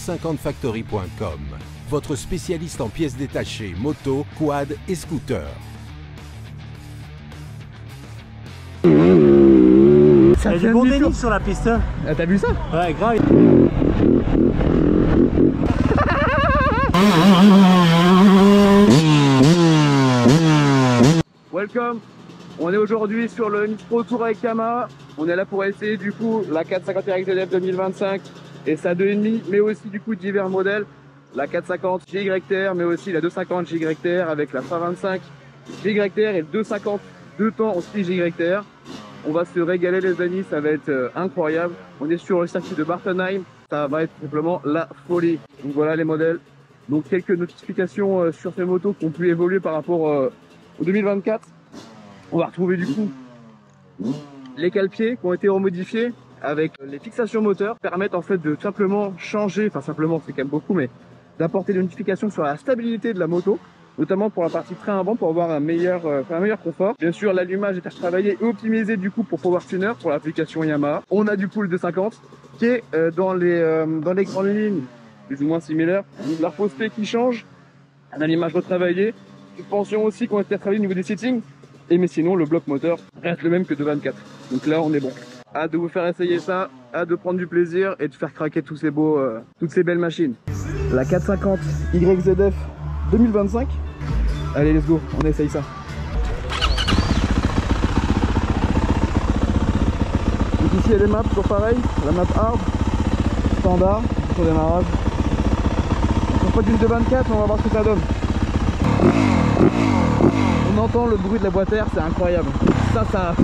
450factory.com, votre spécialiste en pièces détachées, moto, quad et scooter. Il y a du bon dénivelé sur la piste. Ah, t'as vu ça? Ouais, grave. Welcome. On est aujourd'hui sur le Pro Tour avec Yamaha. On est là pour essayer du coup la 450 RXZF 2025 et sa 2.5, mais aussi du coup divers modèles. La 450 GYTR, mais aussi la 250 GYTR avec la 125 GYTR et le 250 deux temps aussi GYTR. On va se régaler les amis, ça va être incroyable. On est sur le circuit de Bartenheim, ça va être simplement la folie. Donc voilà les modèles. Donc quelques notifications sur ces motos qui ont pu évoluer par rapport au 2024. On va retrouver du coup les cale-pieds qui ont été remodifiés avec les fixations moteurs, permettent en fait de simplement changer, enfin simplement c'est quand même beaucoup, mais d'apporter des notifications sur la stabilité de la moto, notamment pour la partie frein avant pour avoir un meilleur confort. Bien sûr, l'allumage est à travailler et optimisé du coup pour Power Tuner, pour l'application Yamaha. On a du coup le 250 qui est dans les grandes lignes plus ou moins similaires. La pose P qui change, un allumage retravaillé, suspension aussi qui ont été travaillées au niveau des settings. Et mais sinon, le bloc moteur reste le même que de 24. Donc là, on est bon. Hâte de vous faire essayer ça, hâte de prendre du plaisir et de faire craquer tous ces beaux, toutes ces belles machines. La 450 YZF 2025. Allez, let's go, on essaye ça. Donc ici, il y a les maps, toujours pareil. La map hard, standard, sur démarrage. On fait d'une de 24, on va voir ce que ça donne. On entend le bruit de la boîte air, c'est incroyable. Ça...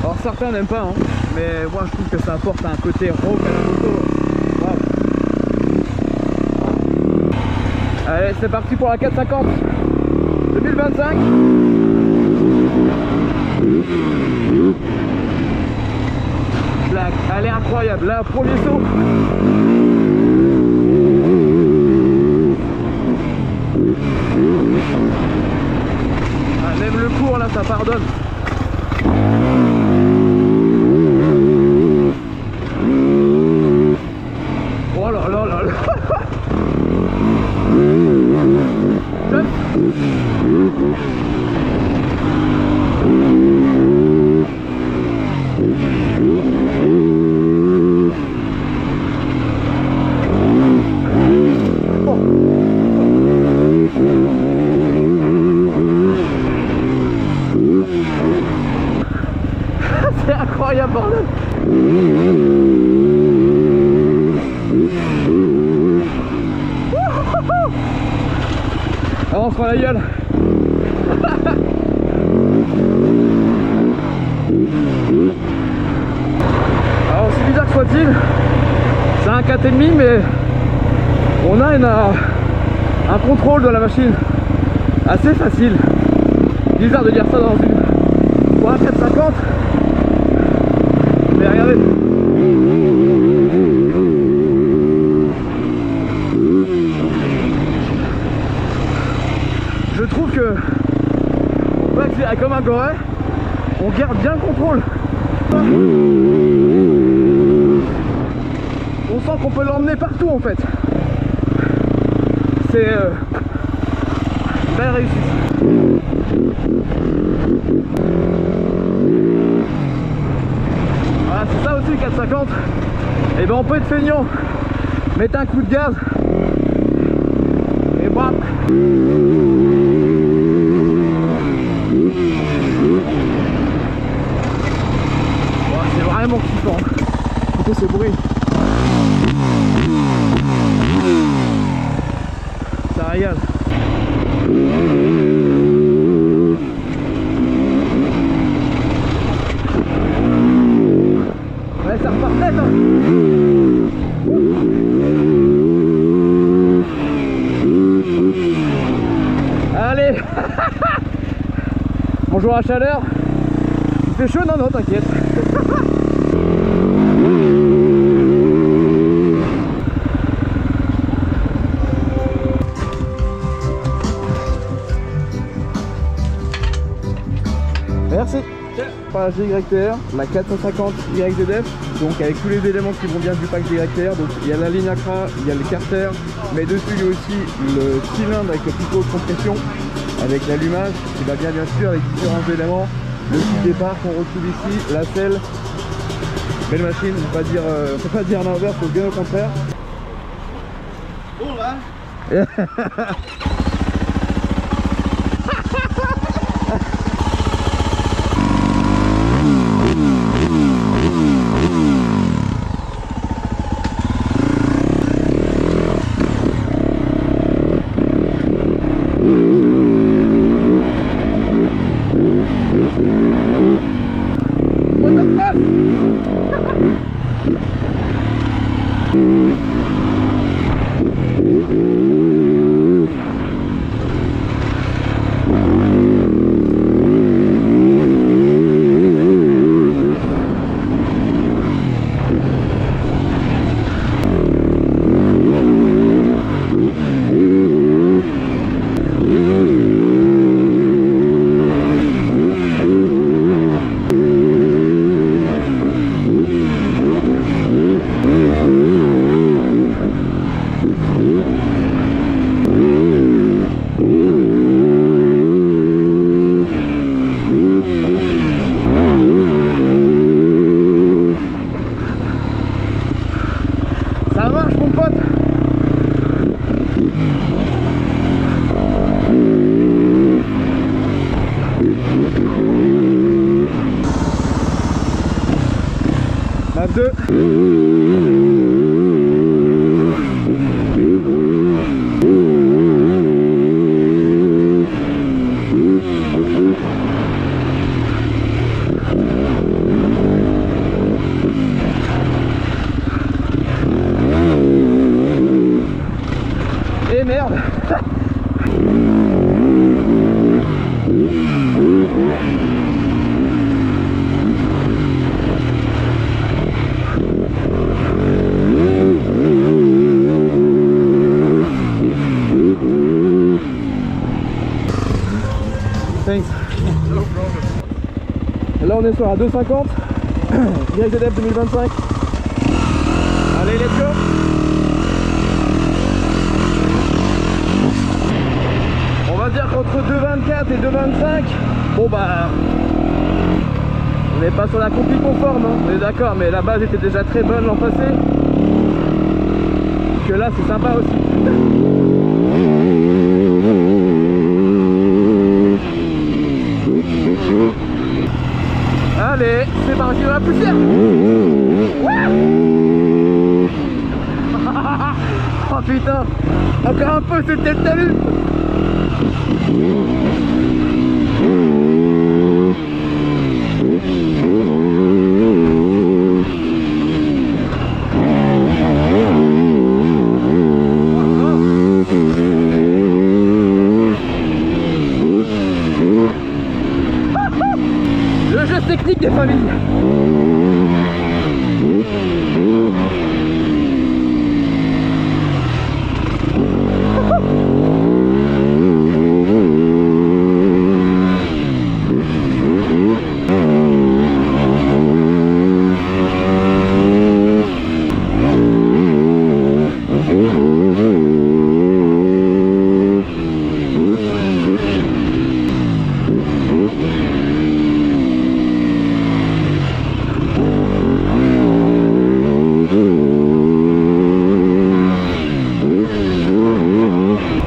Alors certains n'aiment pas, hein, mais moi je trouve que ça apporte un côté rock à la moto. Wow. Allez, c'est parti pour la 450 2025. Elle est incroyable, là, premier saut. Ah, même le cours là, ça pardonne. Oh là là là là. C'est incroyable, bordel. Ah, on se prend la gueule. Alors aussi bizarre que soit-il, c'est un 4,5 mais on a un contrôle de la machine assez facile. Bizarre de dire ça dans une pour un 450. Mais regardez. Je trouve que on peut accélérer comme un goré, on garde bien le contrôle. On sent qu'on peut l'emmener partout en fait. C'est une belle réussite. Voilà, c'est ça aussi le 450. Et ben on peut être feignant, mettre un coup de gaz et bam. Voilà, c'est vraiment kiffant. Écoutez ce bruit. Ça régale. Ouais, ça repart net, hein. Allez. Bonjour à la chaleur. Il fait chaud? Non, non, t'inquiète. Merci. Pas par la GYTR, la 450 YZF, donc avec tous les éléments qui vont bien du pack GYTR. Donc il y a la ligne Accra, il y a le carter, mais dessus il y a aussi le cylindre avec le pitot de compression, avec l'allumage qui va bien sûr avec différents éléments, le kit départ qu'on retrouve ici, la selle. Belle machine, on peut pas dire l'inverse, bien au contraire. Bon là. Ça marche mon pote. MAF 2. Et merde. Thanks. Là on est sur la 250 YZF 2025. Allez, let's go. On va dire qu'entre 2,24 et 2,25, bon bah on n'est pas sur la compli conforme, hein, on est d'accord, mais la base était déjà très bonne l'an passé. Que là c'est sympa aussi. Allez, c'est parti dans la poussière. Oh putain, encore un peu, c'était le talus. Le jeu technique des familles.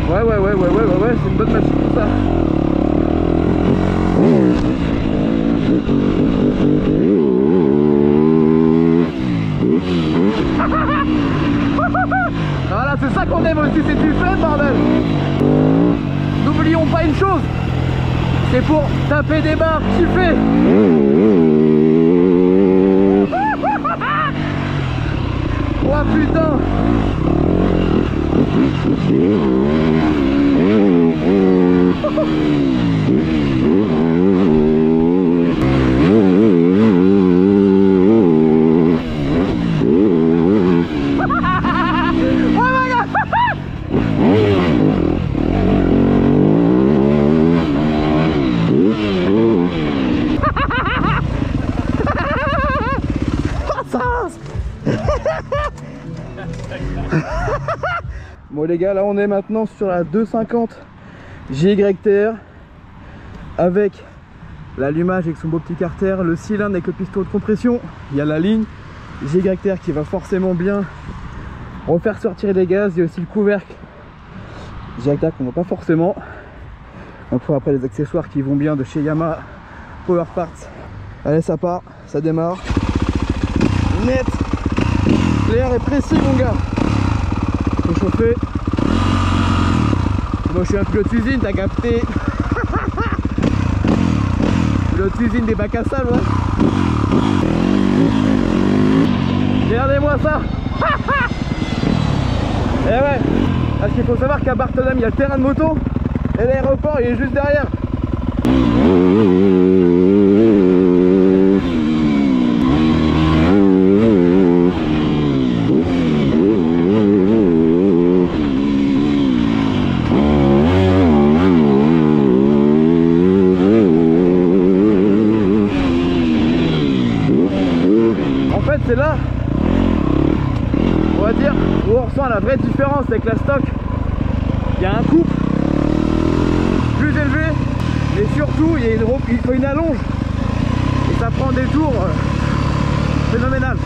Ouais, c'est une bonne machine tout ça. Voilà, c'est ça qu'on aime aussi, c'est du fun, bordel. N'oublions pas une chose, c'est pour taper des barres, kiffer. Oh putain. Bon les gars, là on est maintenant sur la 250 JYTR avec l'allumage avec son beau petit carter, le cylindre avec le piston de compression. Il y a la ligne JYTR qui va forcément bien refaire sortir les gaz. Il y a aussi le couvercle JYTR qu'on voit pas forcément. On trouve après les accessoires qui vont bien de chez Yamaha Power Parts. Allez, ça part, ça démarre. Net. L'air est précis mon gars. Faut chauffer. Moi je suis un pilote usine, t'as capté. Pilote usine des bacs à sable, ouais. Regardez-moi ça. Et ouais, parce qu'il faut savoir qu'à Bartholomew il y a le terrain de moto et l'aéroport il est juste derrière. C'est là, on va dire, où on ressent la vraie différence avec la stock. Il y a un couple plus élevé, mais surtout il faut une allonge et ça prend des tours phénoménales.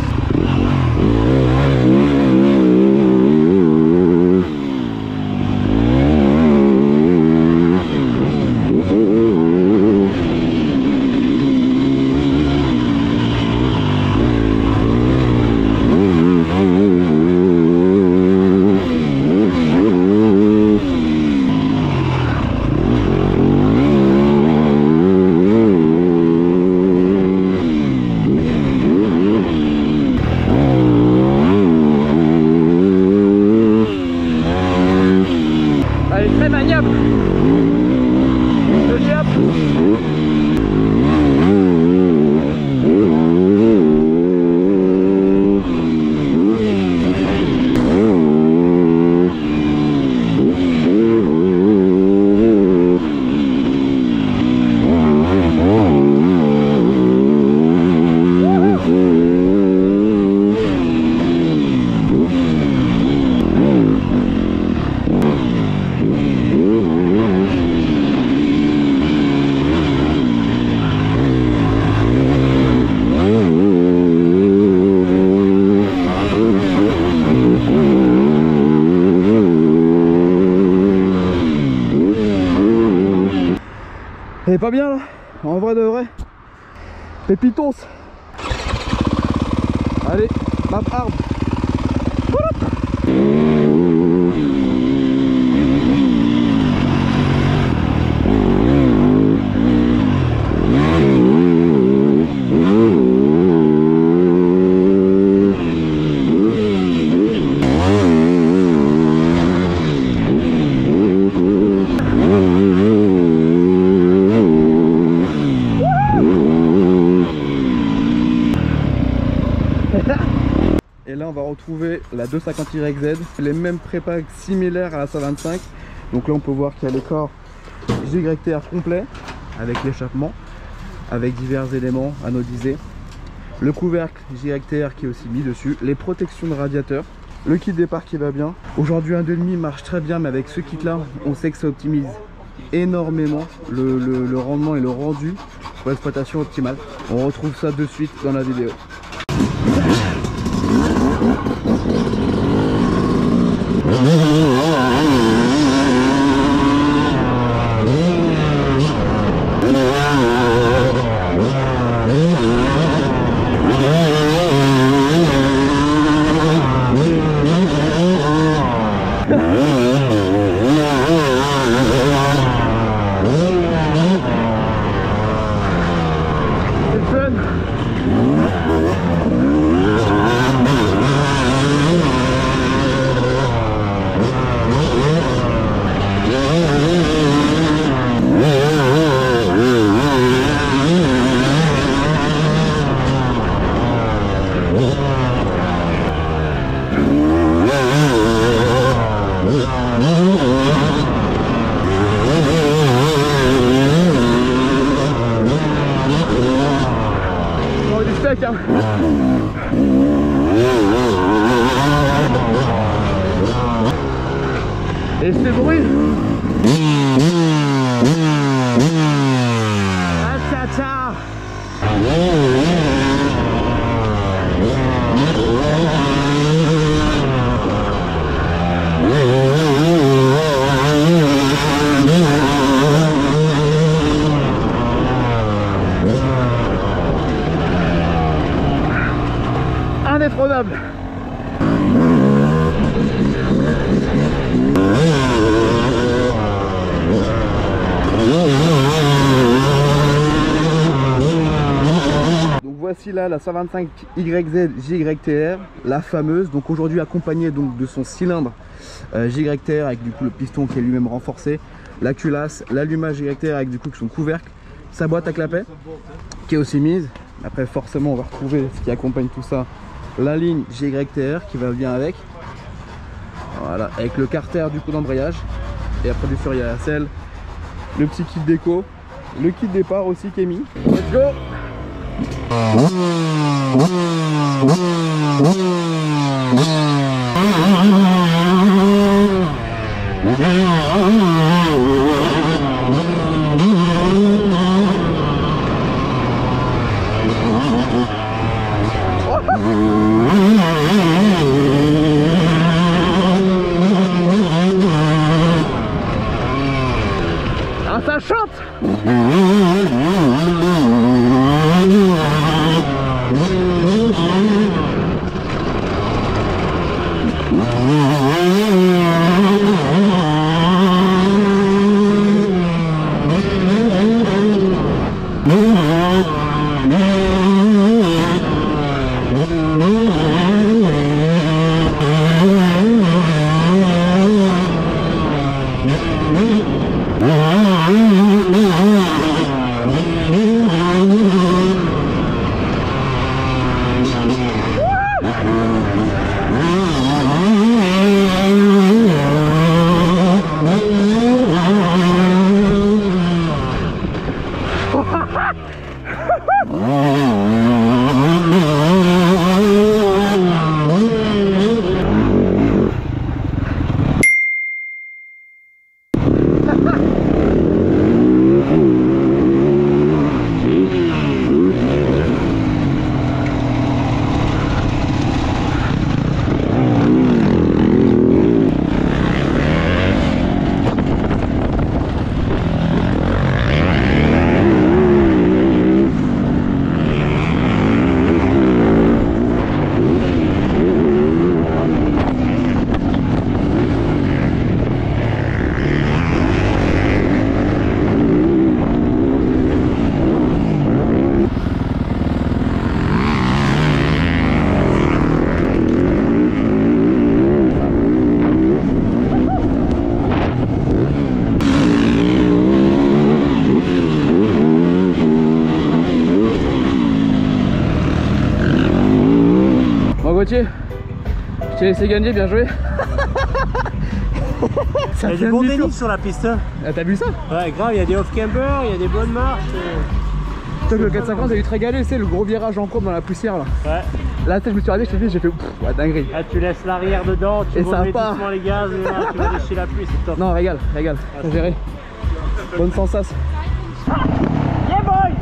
Elle est pas bien là, en vrai de vrai. Pépitos. Allez, map hard. Et là on va retrouver la 250YZ, les mêmes prépags similaires à la 125. Donc là on peut voir qu'il y a les corps JYTR complet avec l'échappement, avec divers éléments anodisés, le couvercle JYTR qui est aussi mis dessus, les protections de radiateur, le kit départ qui va bien. Aujourd'hui un 2,5 marche très bien, mais avec ce kit là on sait que ça optimise énormément le rendement et le rendu pour l'exploitation optimale. On retrouve ça de suite dans la vidéo. Du steak, hein. Et ce bruit. Ah, tcha, tcha. Indétrônable. Donc voici là la 125 YZ JYTR, la fameuse, donc aujourd'hui accompagnée donc de son cylindre JYTR avec du coup le piston qui est lui-même renforcé, la culasse, l'allumage JYTR avec du coup son couvercle, sa boîte à clapet qui est aussi mise. Après forcément on va retrouver ce qui accompagne tout ça, la ligne JYTR qui va bien avec, voilà, avec le carter du coup d'embrayage, et après bien sûr il y a la selle, le petit kit déco, le kit départ aussi qui est mis. Let's go. Ah, ça chante. Gauthier, je t'ai laissé gagner, bien joué. Il y a du bon dénivelé sur la piste. Ah, t'as vu ça? Ouais, grave, il y a des off-camber, il y a des bonnes marches. Toi, le 450, j'ai eu très galé, c'est le gros virage en courbe dans la poussière là. Ouais. Là, je me suis regardé, je t'ai dit, j'ai fait ouais, dinguerie. Ah, tu laisses l'arrière dedans, tu remets doucement les gaz et là, tu vas lécher la pluie, c'est top. Non, régale, régale, faut gérer. Bonne sensation. Yeah boy.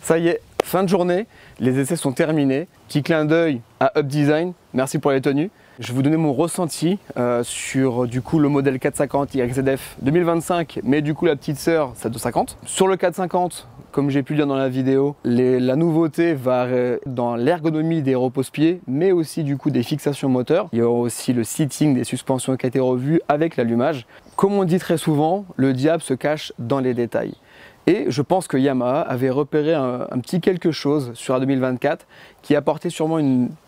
Ça y est, fin de journée, les essais sont terminés. Petit clin d'œil à Up Design, merci pour les tenues. Je vais vous donner mon ressenti sur du coup le modèle 450 YZF 2025, mais du coup la petite sœur, c'est 250. Sur le 450, comme j'ai pu dire dans la vidéo, la nouveauté va dans l'ergonomie des repose-pieds, mais aussi du coup des fixations moteurs. Il y aura aussi le seating des suspensions qui a été revu avec l'allumage. Comme on dit très souvent, le diable se cache dans les détails. Et je pense que Yamaha avait repéré un petit quelque chose sur la 2024 qui apportait sûrement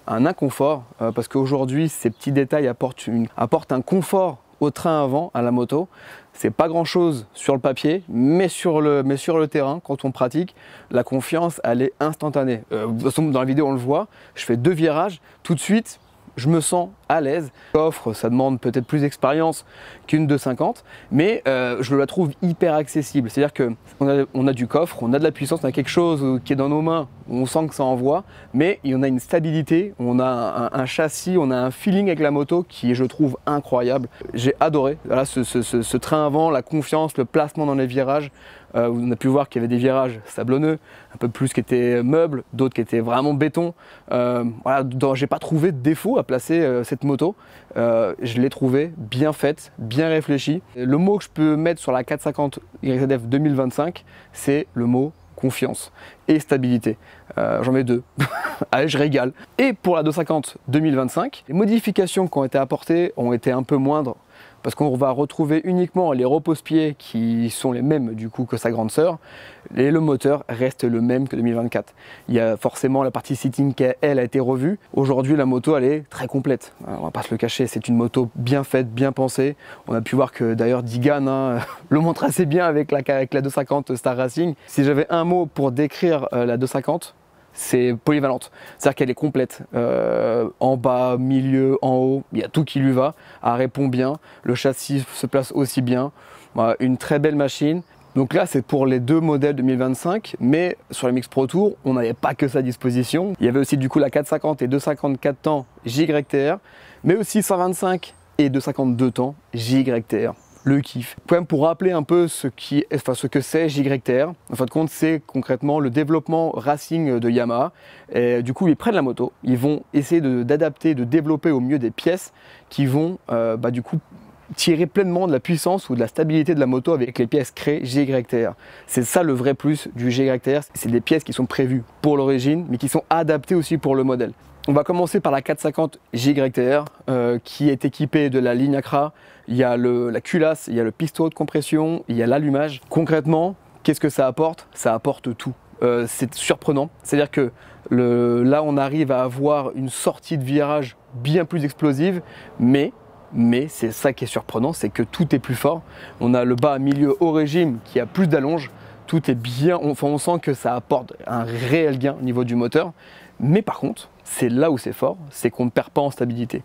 un inconfort parce qu'aujourd'hui ces petits détails apportent un confort au train avant, à la moto. C'est pas grand chose sur le papier, mais sur le terrain, quand on pratique, la confiance elle est instantanée. De toute façon dans la vidéo on le voit, je fais 2 virages, tout de suite je me sens à l'aise. Le coffre, ça demande peut-être plus d'expérience qu'une 250, mais je la trouve hyper accessible. C'est-à-dire qu'on a du coffre, on a de la puissance, on a quelque chose qui est dans nos mains, on sent que ça envoie, mais on a une stabilité, on a un châssis, on a un feeling avec la moto qui est, je trouve, incroyable. J'ai adoré voilà, ce train avant, la confiance, le placement dans les virages. On a pu voir qu'il y avait des virages sablonneux, un peu plus qui étaient meubles, d'autres qui étaient vraiment béton. Voilà, j'ai pas trouvé de défaut à placer cette moto. Je l'ai trouvée bien faite, bien réfléchie. Le mot que je peux mettre sur la 450 YZF 2025, c'est le mot confiance et stabilité. J'en mets deux. Allez, je régale. Et pour la 250 2025, les modifications qui ont été apportées ont été un peu moindres, parce qu'on va retrouver uniquement les repose-pieds qui sont les mêmes du coup que sa grande sœur, et le moteur reste le même que 2024. Il y a forcément la partie seating qui elle a été revue. Aujourd'hui la moto elle est très complète, on va pas se le cacher, c'est une moto bien faite, bien pensée. On a pu voir que d'ailleurs Digan le montre assez bien avec la 250 Star Racing. Si j'avais un mot pour décrire la 250, c'est polyvalente, c'est-à-dire qu'elle est complète, en bas, milieu, en haut, il y a tout qui lui va, elle répond bien, le châssis se place aussi bien, voilà, une très belle machine. Donc là c'est pour les deux modèles 2025, mais sur le Mix Pro Tour, on n'avait pas que ça à disposition. Il y avait aussi du coup la 450 et 254 temps JYTR, mais aussi 125 et 252 temps JYTR. Le kiff. Quand même pour rappeler un peu ce que c'est JYTR, en fin de compte c'est concrètement le développement racing de Yamaha. Et du coup ils prennent la moto, ils vont essayer d'adapter, de développer au mieux des pièces qui vont du coup tirer pleinement de la puissance ou de la stabilité de la moto avec les pièces créées JYTR. C'est ça le vrai plus du JYTR, c'est des pièces qui sont prévues pour l'origine mais qui sont adaptées aussi pour le modèle. On va commencer par la 450 JYTR qui est équipée de la ligne Accra. Il y a la culasse, il y a le piston de compression, il y a l'allumage. Concrètement, qu'est-ce que ça apporte? Ça apporte tout. C'est surprenant. C'est-à-dire que là, on arrive à avoir une sortie de virage bien plus explosive, mais c'est ça qui est surprenant, c'est que tout est plus fort. On a le bas milieu au régime qui a plus d'allonge. Tout est bien, on sent que ça apporte un réel gain au niveau du moteur. Mais par contre, c'est là où c'est fort, c'est qu'on ne perd pas en stabilité.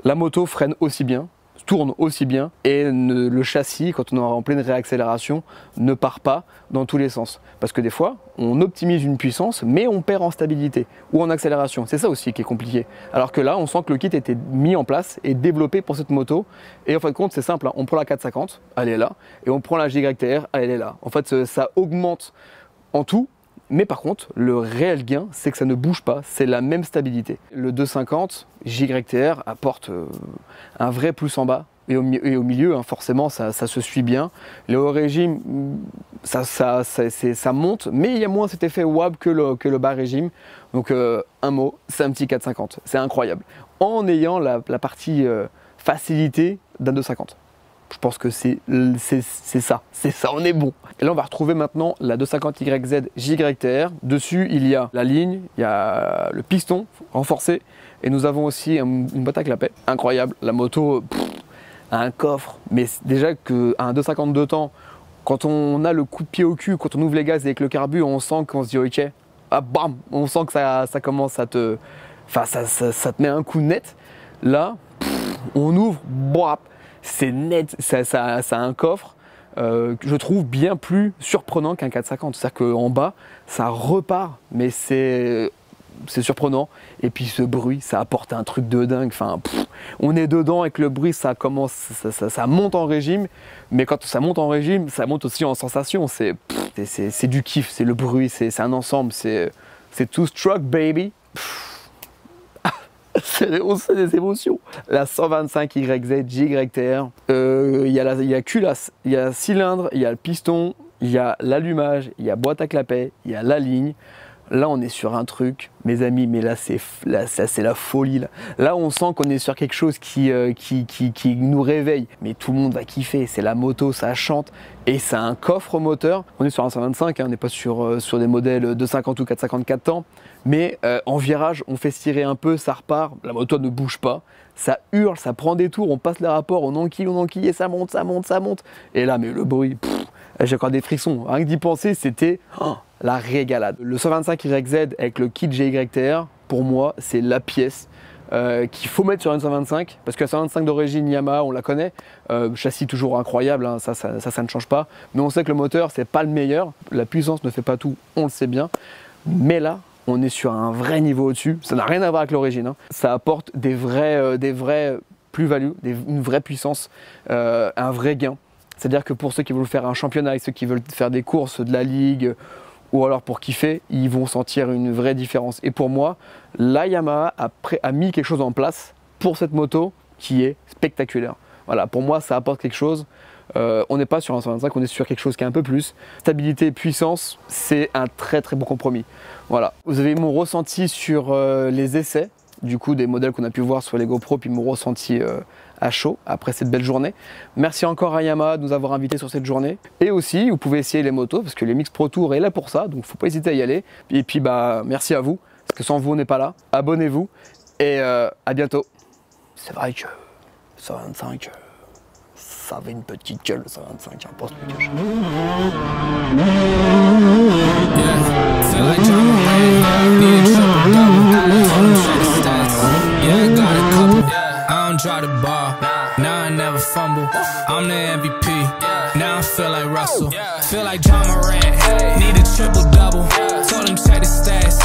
La moto freine aussi bien, tourne aussi bien, et le châssis, quand on est en pleine réaccélération, ne part pas dans tous les sens. Parce que des fois, on optimise une puissance, mais on perd en stabilité ou en accélération. C'est ça aussi qui est compliqué. Alors que là, on sent que le kit était mis en place et développé pour cette moto. Et en fin de compte, c'est simple, hein. On prend la 450, elle est là, et on prend la JYTR, elle est là. En fait, ça augmente en tout. Mais par contre, le réel gain, c'est que ça ne bouge pas, c'est la même stabilité. Le 250 JYTR apporte un vrai plus en bas et au milieu, hein, forcément, ça se suit bien. Le haut régime, ça monte, mais il y a moins cet effet WAB que le bas régime. Donc un mot, c'est un petit 450, c'est incroyable. En ayant la partie facilité d'un 250. Je pense que c'est ça, on est bon. Et là on va retrouver maintenant la 250YZ JYTR. Dessus il y a la ligne, il y a le piston renforcé et nous avons aussi une boîte à clapet. Incroyable, la moto a un coffre, mais déjà qu'à un 252 temps, quand on a le coup de pied au cul, quand on ouvre les gaz avec le carbu, on sent qu'on se dit ok, ah, bam, on sent que ça commence à te... Enfin ça te met un coup net. Là, on ouvre, boap, c'est net, ça a un coffre, je trouve bien plus surprenant qu'un 450. C'est-à-dire qu'en bas, ça repart, mais c'est surprenant. Et puis ce bruit, ça apporte un truc de dingue. Enfin, on est dedans avec le bruit, ça monte en régime. Mais quand ça monte en régime, ça monte aussi en sensation. C'est du kiff, c'est le bruit, c'est un ensemble. C'est two stroke baby. C'est des émotions. La 125YZ JYTR, il y a la culasse, il y a le cylindre, il y a le piston, il y a l'allumage, il y a boîte à clapet, il y a la ligne. Là, on est sur un truc, mes amis, mais là, c'est la folie. Là, on sent qu'on est sur quelque chose qui nous réveille. Mais tout le monde va kiffer. C'est la moto, ça chante. Et ça a un coffre moteur. On est sur un 125, hein, on n'est pas sur des modèles 250 ou 454 temps. Mais en virage, on fait tirer un peu, ça repart. La moto ne bouge pas. Ça hurle, ça prend des tours. On passe les rapports, on enquille, et ça monte, ça monte, ça monte. Et là, mais le bruit, j'ai encore des frissons. Rien que d'y penser, c'était... la régalade. Le 125YZ avec le kit JYTR, pour moi, c'est la pièce qu'il faut mettre sur une 125, parce que la 125 d'origine Yamaha, on la connaît, châssis toujours incroyable, hein, ça ne change pas, mais on sait que le moteur c'est pas le meilleur, la puissance ne fait pas tout, on le sait bien, mais là on est sur un vrai niveau au-dessus, ça n'a rien à voir avec l'origine, hein. Ça apporte des vrais plus-values, une vraie puissance, un vrai gain, c'est-à-dire que pour ceux qui veulent faire un championnat et ceux qui veulent faire des courses de la ligue, ou alors pour kiffer, ils vont sentir une vraie différence. Et pour moi, la Yamaha a mis quelque chose en place pour cette moto qui est spectaculaire. Voilà, pour moi, ça apporte quelque chose. On n'est pas sur un 125, on est sur quelque chose qui est un peu plus. Stabilité et puissance, c'est un très très bon compromis. Voilà, vous avez mon ressenti sur les essais, du coup des modèles qu'on a pu voir sur les GoPro, puis mon ressenti à chaud après cette belle journée. Merci encore à Yamaha de nous avoir invités sur cette journée. Et aussi, vous pouvez essayer les motos parce que le Mix Pro Tour est là pour ça, donc faut pas hésiter à y aller. Et puis bah merci à vous, parce que sans vous on n'est pas là. Abonnez-vous et à bientôt. C'est vrai que 125, ça avait une petite gueule, 125, un poste de cache. I don't try to ball, now I never fumble. I'm the MVP, now I feel like Russell. Feel like John Morant, need a triple-double. Told him check the stats,